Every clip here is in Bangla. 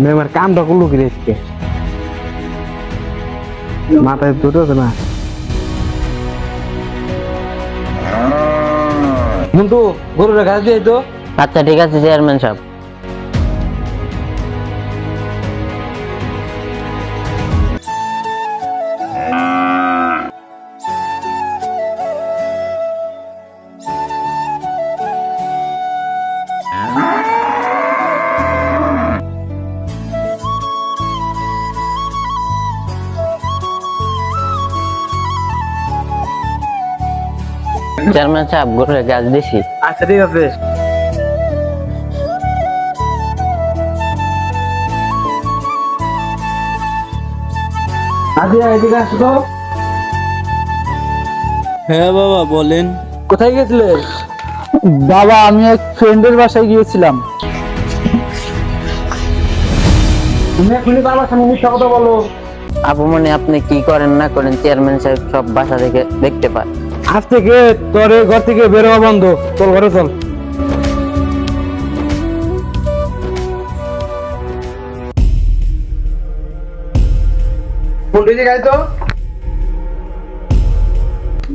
মেয়ের কামটা করলো কি রেখে মাথায় দুটো আছে না মন্টু গরুর ঘাস দিয়ে তো। আচ্ছা ঠিক আছে চেয়ারম্যান সাহেব। চেয়ারম্যান সাহেব গরুর ঘাস দিছি। আচ্ছা ঠিক আছে। আদিয়া এদিকে আসো তো। হ্যাঁ বাবা বলেন। কোথায় গেছিলে? বাবা আমি এক ফ্রেন্ডের বাসায় গিয়েছিলাম। তুমি এখনই বাবার সামনে মিথ্যা কথা বলো। আপুমনি আপনি কি করেন না করেন চেয়ারম্যান সাহেব সব বাসা থেকে দেখতে পায়। আজ থেকে তোর এই ঘর থেকে বের হওয়া বন্ধ। চল ঘরে চল।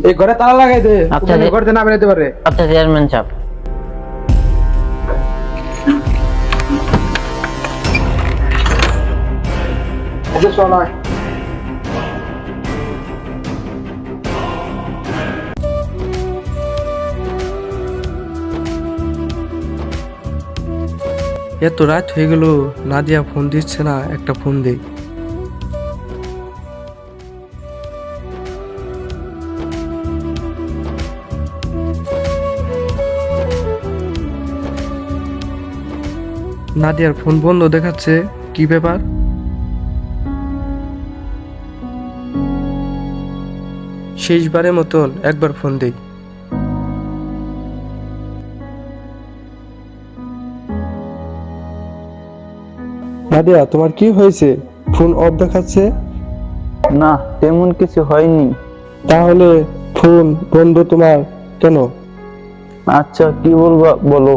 এই ঘরে তালা লাগাই দে। আচ্ছা, ঘরে না বেরোতে পারে। আচ্ছা চেয়ারম্যান সাহেব। এত রাত হয়ে গেল, নাদিয়া ফোন দিচ্ছে না, একটা ফোন দেই। নাদিয়ার ফোন বন্ধ দেখাচ্ছে, কি ব্যাপার? শেষবারের মতন একবার ফোন দেই। নাদিয়া তোমার কি হয়েছে? ফোন অফ দেখাচ্ছে। না তেমন কিছু হয়নি। তাহলে ফোন বন্ধ তোমার কেন? আচ্ছা কি বলবো বলো।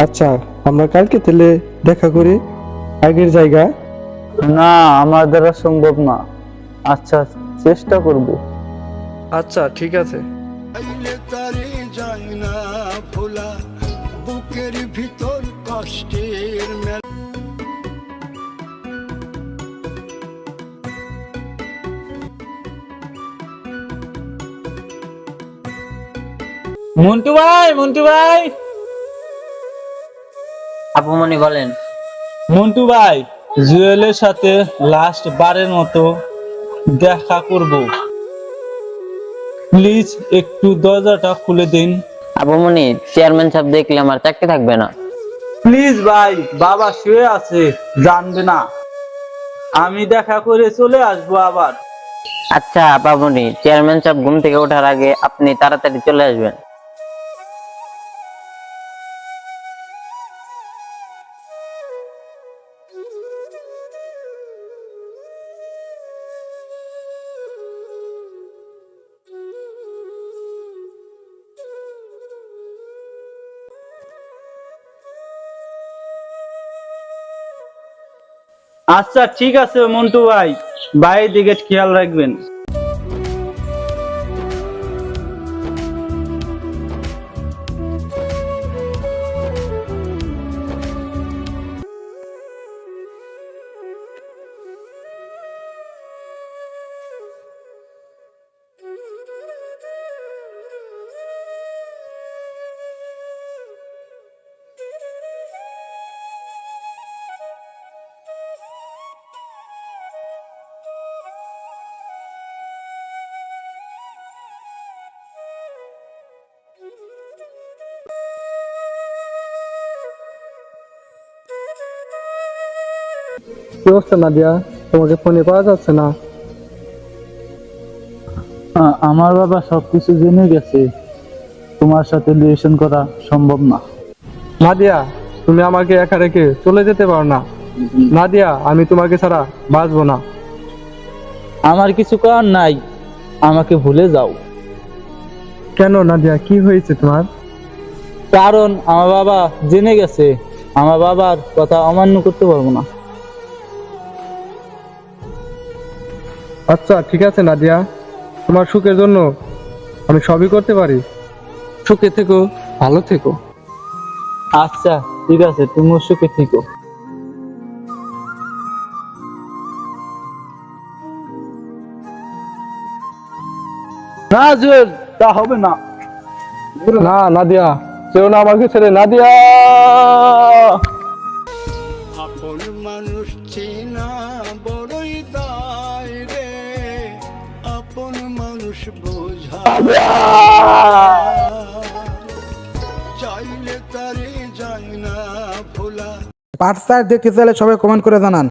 আচ্ছা আমরা কালকে তাহলে দেখা করি আগের জায়গা। না আমার দ্বারা সম্ভব না। আচ্ছা চেষ্টা করব। আচ্ছা ঠিক আছে। তারে যায় না ভোলা, বুকের ভিতর কষ্টের মেলা। মন্টু ভাই, মন্টু ভাই, আপুমনি বলেন। মন্টু ভাই, জুয়েলের সাথে লাস্ট বারের মতো দেখা করব, প্লিজ একটু দরজাটা খুলে দিন। আপুমনি চেয়ারম্যান সাহেব দেখলে আমার চাকরি থাকবে না। প্লিজ ভাই, বাবা শুয়ে আছে, জানবে না, আমি দেখা করে চলে আসবো আবার। আচ্ছা আপুমনি চেয়ারম্যান সাহেব ঘুম থেকে ওঠার আগে আপনি তাড়াতাড়ি চলে আসবেন। আচ্ছা ঠিক আছে মন্টু ভাই, বাইরের দিকে খেয়াল রাখবেন। কি অবস্থা নাদিয়া? তোমাকে ফোনে পাওয়া যাচ্ছে না। আমার বাবা সবকিছু জেনে গেছে, তোমার সাথে রিলেশন করা সম্ভব না। নাদিয়া তুমি আমাকে একা রেখে চলে যেতে পারো না। নাদিয়া আমি তোমাকে ছাড়া বাঁচবো না। আমার কিছু করার নাই, আমাকে ভুলে যাও। কেন নাদিয়া, কি হয়েছে তোমার? কারণ আমার বাবা জেনে গেছে আমার বাবার কথা অমান্য করতে পারবো না। আচ্ছা ঠিক আছে নাদিয়া, তোমার সুখের জন্য আমি সবই করতে পারি। সুখে থেকো, ভালো থেকো। আচ্ছা ঠিক আছে, তুমিও সুখে থেকো। না জুয়েল, তা হবে না। না নাদিয়া, কেউ না আমাকে ছেড়ে। নাদিয়া, আপন মানুষ চেনা বড়ই দায় রে, আপন মানুষ বোঝা চাইলে তারে যায় না ভোলা। পার্ট 4 দেখতে চাইলে সবাই কমেন্ট করে জানান।